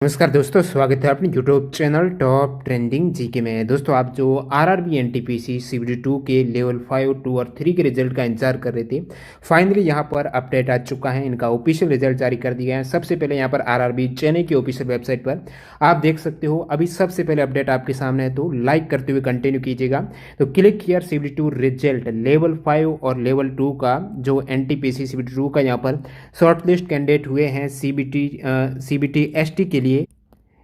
नमस्कार दोस्तों, स्वागत है अपने YouTube channel top trending GK में। दोस्तों, आप जो आरआरबी एनटीपीसी सीबीटी 2 के लेवल 5, 2 और 3 के रिजल्ट का इंतजार कर रहे थे, फाइनली यहां पर अपडेट आ चुका है। इनका ऑफिशियल रिजल्ट जारी कर दिया है। सबसे पहले यहां पर आरआरबी चेन्नई की ऑफिशियल वेबसाइट पर आप देख सकते हो। अभी सबसे पहले अपडेट आपके सामने है, तो लाइक करते हुए कंटिन्यू कीजिएगा। तो click here CBT 2 result level 5 और लेवल 2 का जो एनटीपीसी सीबीटी 2 का यहाँ पर शॉर्टलिस्ट कैंडिडेट हुए हैं सीबीटी एसटी के लिए,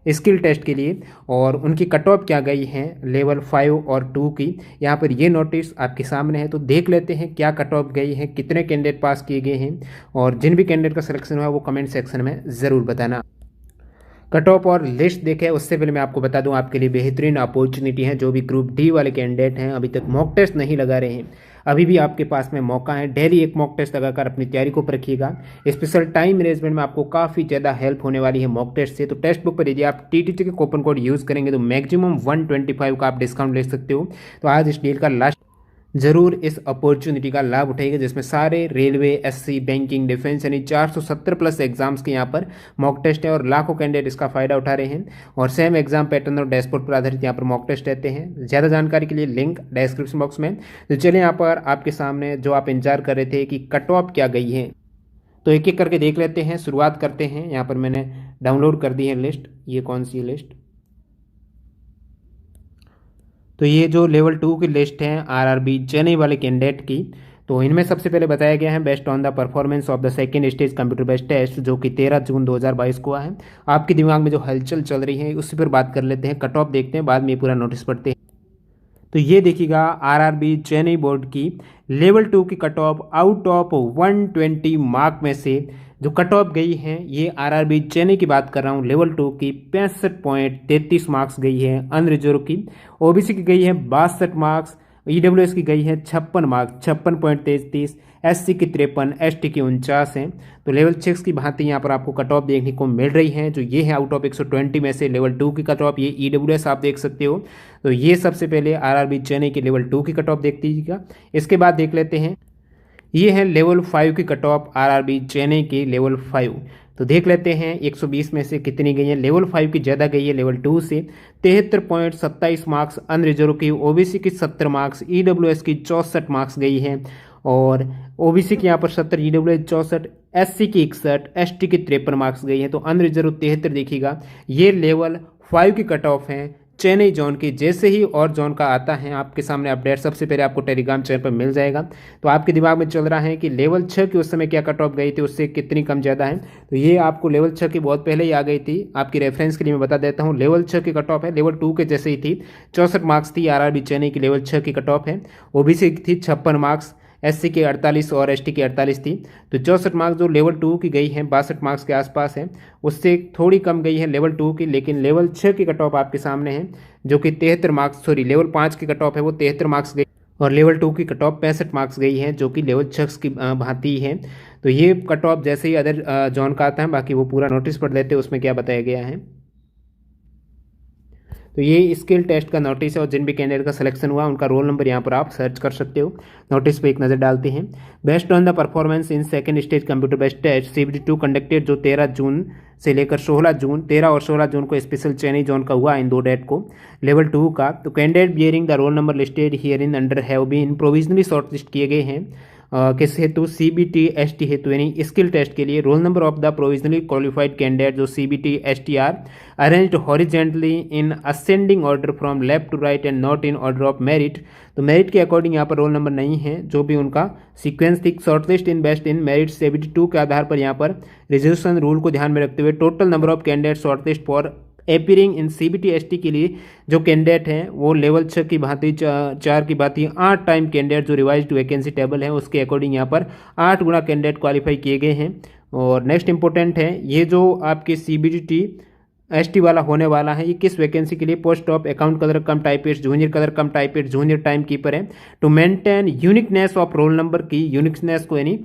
स्किल टेस्ट के लिए, और उनकी कट ऑफ क्या गई हैं लेवल 5 और 2 की। यहाँ पर ये नोटिस आपके सामने है, तो देख लेते हैं क्या कट ऑफ गई है, कितने कैंडिडेट पास किए गए हैं, और जिन भी कैंडिडेट का सिलेक्शन हुआ है वो कमेंट सेक्शन में ज़रूर बताना। कट ऑफ और लिस्ट देखें उससे पहले मैं आपको बता दूं, आपके लिए बेहतरीन अपॉर्चुनिटी है। जो भी ग्रुप डी वाले कैंडिडेट हैं, अभी तक मॉक टेस्ट नहीं लगा रहे हैं, अभी भी आपके पास में मौका है। डेली एक मॉक टेस्ट लगाकर अपनी तैयारी को रखिएगा। स्पेशल टाइम मैनेजमेंट में आपको काफ़ी ज़्यादा हेल्प होने वाली है मॉक टेस्ट से। तो टेक्स्ट बुक पर यदि आप टीटीटी के कूपन कोड यूज़ करेंगे तो मैक्सिमम 125 का आप डिस्काउंट ले सकते हो। तो आज इस डील का लास्ट जरूर इस अपॉर्चुनिटी का लाभ उठाइएगा, जिसमें सारे रेलवे, एससी, बैंकिंग, डिफेंस यानी 470 प्लस एग्जाम्स के यहाँ पर मॉक टेस्ट है और लाखों कैंडिडेट इसका फायदा उठा रहे हैं। और सेम एग्जाम पैटर्न और डैशबोर्ड पर आधारित यहाँ पर मॉक टेस्ट रहते हैं। ज़्यादा जानकारी के लिए लिंक डिस्क्रिप्शन बॉक्स में। तो चलिए यहाँ पर आपके सामने जो आप इंतजार कर रहे थे कि कट ऑफ क्या गई है, तो एक एक करके देख लेते हैं। शुरुआत करते हैं। यहाँ पर मैंने डाउनलोड कर दी है लिस्ट। ये कौन सी लिस्ट? तो ये जो लेवल 2 की लिस्ट है आरआरबी चेन्नई वाले कैंडिडेट की, तो इनमें सबसे पहले बताया गया है based on the performance of the second stage computer based test, जो कि 13 जून 2022 को हुआ है। आपके दिमाग में जो हलचल चल रही है उसी पर बात कर लेते हैं। कट ऑफ देखते हैं, बाद में पूरा नोटिस पढ़ते हैं। तो ये देखिएगा आरआरबी चेन्नई बोर्ड की लेवल 2 की cut off out of 120 mark में से जो कट ऑफ गई है, ये आरआरबी चेन्नई की बात कर रहा हूँ, लेवल 2 की 65.33 मार्क्स गई है अनरिजर्व की। ओबीसी की गई है 62 मार्क्स, ईडब्ल्यूएस की गई है 56 मार्क्स 56.33, एससी की 53, एसटी की 49 है। तो लेवल 6 की भांति यहाँ पर आपको कट ऑफ देखने को मिल रही है। जो ये है आउट ऑफ 120 में से लेवल 2 की कट ऑफ, ये ईडब्ल्यूएस आप देख सकते हो। तो ये सबसे पहले आरआरबी चेन्नई की लेवल 2 की कट ऑफ देख लीजिएगा। इसके बाद देख लेते हैं, ये है लेवल 5 की कट ऑफ आरआरबी चेन्नई की लेवल 5। तो देख लेते हैं 120 में से कितनी गई है। लेवल 5 की ज़्यादा गई है लेवल 2 से, 73.27 मार्क्स अनरिजर्व की, ओबीसी की 70 मार्क्स, ईडब्ल्यूएस की 64 मार्क्स गई है, और ओबीसी की यहाँ पर 70, ईडब्ल्यूएस 64, एससी की 61, एसटी की 53 मार्क्स गई है। तो अनरिजर्व 73 देखिएगा। ये लेवल 5 की कट ऑफ है चेन्नई जोन की। जैसे ही और जोन का आता है आपके सामने अपडेट, सबसे पहले आपको टेलीग्राम चैनल पर मिल जाएगा। तो आपके दिमाग में चल रहा है कि लेवल 6 की उस समय क्या कट ऑफ गई थी, उससे कितनी कम ज़्यादा है। तो ये आपको लेवल 6 की बहुत पहले ही आ गई थी। आपकी रेफरेंस के लिए मैं बता देता हूँ, लेवल 6 की कट ऑफ है लेवल 2 के जैसे ही थी। 64 मार्क्स थी आरआरबी चेन्नई की लेवल 6 की कट ऑफ है। ओबीसी की थी 56 मार्क्स, एससी के 48 और एसटी की 48 थी। तो 64 मार्क्स जो लेवल 2 की गई है 62 मार्क्स के आसपास है, उससे थोड़ी कम गई है लेवल 2 की। लेकिन लेवल 6 की कट ऑफ आपके सामने है, जो कि 73 मार्क्स, सॉरी लेवल 5 की कट ऑफ है वो 73 मार्क्स गई, और लेवल 2 की कट ऑफ 65 मार्क्स गई है, जो कि लेवल 6 की भांति है। तो ये कट ऑफ जैसे ही अदर जोन का आता है, बाकी वो पूरा नोटिस पढ़ लेते हैं उसमें क्या बताया गया है। तो ये स्किल टेस्ट का नोटिस है, और जिन भी कैंडिडेट का सिलेक्शन हुआ उनका रोल नंबर यहाँ पर आप सर्च कर सकते हो। नोटिस पे एक नज़र डालते हैं। Based on the performance in second stage computer based test CBT 2 conducted, जो 13 जून से लेकर 16 जून, 13 और 16 जून को स्पेशल चेन्नई जोन का हुआ, इन 2 डेट को लेवल 2 का। तो candidate bearing the roll number listed here in under have been provisionally shortlist किए गए हैं। किस हेतु? सीबीटी एसटी हेतु, यानी स्किल टेस्ट के लिए। Roll number of the provisionally qualified candidate जो CBT ST are arranged horizontally in ascending order from left to right and not in order of merit. तो मेरिट के अकॉर्डिंग यहाँ पर roll number नहीं है, जो भी उनका सीक्वेंस थी। Shortlist in best in merit CBT 2 के आधार पर यहाँ पर रिजर्वेशन रूल को ध्यान में रखते हुए total number of candidate shortlist for appearing in CBT ST के लिए जो कैंडिडेट हैं वो लेवल 6 की भांति 4 की भांति 8 टाइम कैंडिडेट जो रिवाइज्ड वैकेंसी टेबल है उसके अकॉर्डिंग यहाँ पर 8 गुना कैंडिडेट क्वालिफाई किए गए हैं। और नेक्स्ट इंपॉर्टेंट है, ये जो आपके सीबीटी एसटी वाला होने वाला है, ये किस वैकेंसी के लिए? Post of account clerk cum typist, junior clerk cum typist, junior time keeper है। To maintain uniqueness of roll number की यूनिकनेस को, यानी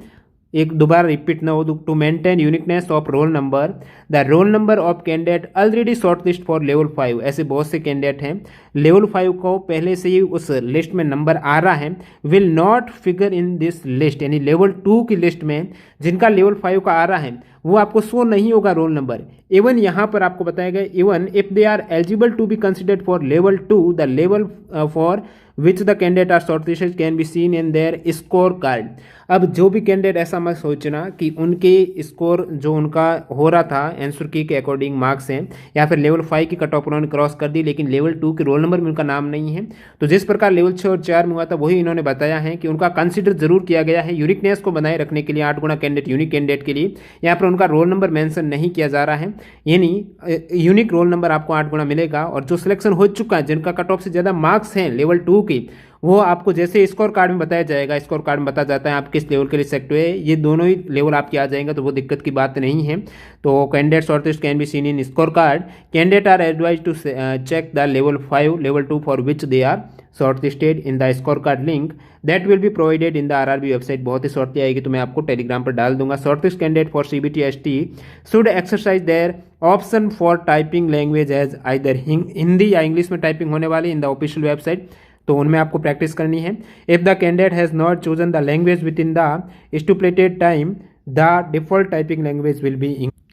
एक दोबारा रिपीट ना हो, to maintain uniqueness of roll number the roll number of candidate already short list for level 5। ऐसे बहुत से कैंडिडेट हैं लेवल 5 को पहले से ही उस लिस्ट में नंबर आ रहा है, will not figure in this list, यानी लेवल 2 की लिस्ट में जिनका लेवल 5 का आ रहा है वो आपको शो नहीं होगा रोल नंबर। इवन यहाँ पर आपको बताया गया even if they are eligible to be considered for level 2 the level for which the candidate are shortlisted can be seen in their score card. अब जो भी कैंडिडेट ऐसा मत सोचना कि उनके स्कोर जो उनका हो रहा था आंसर की के अकॉर्डिंग मार्क्स हैं या फिर लेवल 5 की कट ऑफ उन्होंने क्रॉस कर दी लेकिन लेवल 2 के रोल नंबर में उनका नाम नहीं है। तो जिस प्रकार लेवल 6 और 4 में हुआ था वही इन्होंने बताया है कि उनका कंसिडर जरूर किया गया है यूनिकनेस को बनाए रखने के लिए 8 गुना कैंडिडेट यूनिक कैंडिडेट के लिए यहाँ पर उनका रोल नंबर मेंशन नहीं किया जा रहा है, यानी यूनिक रोल नंबर आपको 8 गुना मिलेगा। और जो सिलेक्शन हो चुका है जिनका कट ऑफ से ज़्यादा मार्क्स हैं लेवल 2 की वो आपको जैसे स्कोर कार्ड में बताया जाएगा, स्कोर कार्ड में बताया जाता है आप किस लेवल के लिए सेलेक्ट हुए, ये दोनों ही लेवल आपके आ जाएंगे तो वो दिक्कत की बात नहीं है। तो candidate shortlist can be seen in score card, candidate are advise to check the level 5 level 2 for which they are shortlisted in the score card link that will be provided in the RRB website. बहुत ही shortly आएगी तो मैं आपको Telegram पर डाल दूंगा। Shortlist candidate for CBT ST should exercise their option for typing language as either Hindi या इंग्लिश में टाइपिंग होने वाली इन द ऑफिशियल वेबसाइट, तो उनमें आपको प्रैक्टिस करनी है। If the candidate has not chosen the language within the stipulated time the default typing language will be English.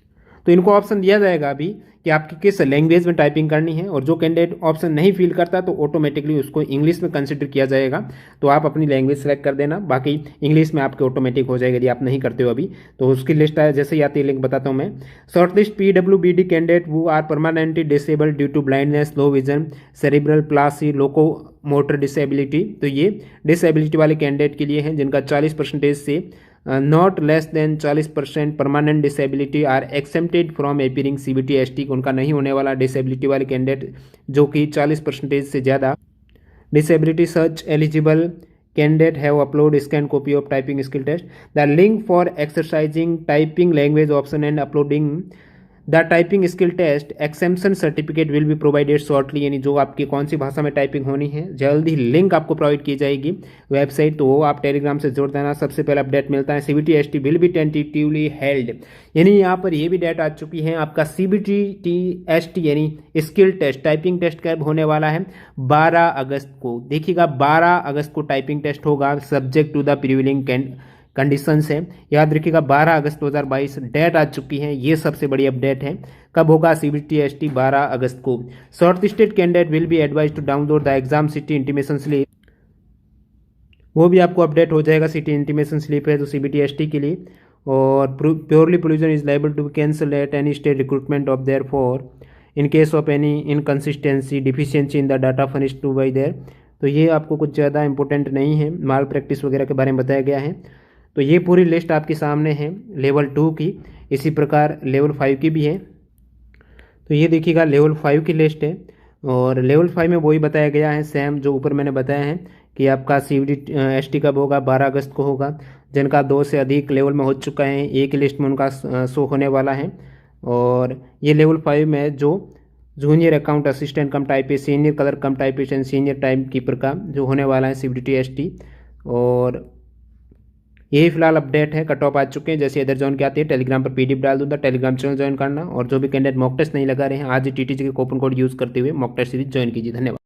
तो इनको ऑप्शन दिया जाएगा अभी कि आपकी किस लैंग्वेज में टाइपिंग करनी है, और जो कैंडिडेट ऑप्शन नहीं फिल करता तो ऑटोमेटिकली उसको इंग्लिश में कंसिडर किया जाएगा। तो आप अपनी लैंग्वेज सेलेक्ट कर देना, बाकी इंग्लिश में आपके ऑटोमेटिक हो जाएगा यदि आप नहीं करते हो अभी। तो उसकी लिस्ट है जैसे ही आती है लिंक बताता हूँ मैं। शॉर्टलिस्ट PWBD कैंडिडेट वो are permanently disabled due to blindness, low vision, cerebral palsy, loco motor disability. तो ये डिसेबिलिटी वाले कैंडिडेट के लिए हैं जिनका 40% से not less than 40% permanent disability are accepted from appearing CBT ST। उनका नहीं होने वाला डिसेबिलिटी वाले कैंडिडेट जो कि 40% से ज़्यादा disability such eligible candidate have upload scan copy of typing skill test the link for exercising typing language option and uploading the typing skill test exemption certificate will be provided shortly, यानी जो आपकी कौन सी भाषा में typing होनी है जल्द ही link आपको प्रोवाइड की जाएगी वेबसाइट, तो वो आप टेलीग्राम से जोड़ देना। सबसे पहले अपडेट मिलता है CBT ST will be tentatively held, यानी यहाँ पर ये भी डेट आ चुकी है आपका CBT ST यानी स्किल टेस्ट टाइपिंग टेस्ट कब होने वाला है 12 अगस्त को। देखिएगा 12 अगस्त को टाइपिंग टेस्ट होगा subject to the prevailing conditions है, याद रखिएगा 12 अगस्त 2022 डेट आ चुकी है। ये सबसे बड़ी अपडेट है। कब होगा CBT ST 12 अगस्त को। Shortlisted candidate will be advise to download the exam city intimation slip, वो भी आपको अपडेट हो जाएगा। सिटी इंटीमेशन स्लिप है तो CBT ST के लिए। और purely provision is liable to cancel at any state recruitment of their for in case of any inconsistency deficiency in the data furnished two by there. तो ये आपको कुछ ज़्यादा इंपॉर्टेंट नहीं है, माल प्रैक्टिस वगैरह के बारे में बताया गया है। तो ये पूरी लिस्ट आपके सामने है लेवल 2 की, इसी प्रकार लेवल 5 की भी है। तो ये देखिएगा लेवल 5 की लिस्ट है और लेवल 5 में वही बताया गया है सेम जो ऊपर मैंने बताया है कि आपका CBT ST कब होगा 12 अगस्त को होगा। जिनका 2 से अधिक लेवल में हो चुका है एक ही लिस्ट में उनका शो होने वाला है। और ये लेवल 5 में जो junior account assistant come typist, senior colour cum typist and senior time keeper का जो होने वाला है CBT ST। और यही फिलहाल अपडेट है, कट ऑफ आ चुके हैं। जैसे इधर ज्वाइन के आते हैं टेलीग्राम पर PDF डाल दूंगा, टेलीग्राम चैनल ज्वाइन करना। और जो भी कैंडिडेट मॉक टेस्ट नहीं लगा रहे हैं आज ही TTG के कूपन कोड यूज़ करते हुए मॉक टेस्ट सीरीज ज्वाइन कीजिए। धन्यवाद।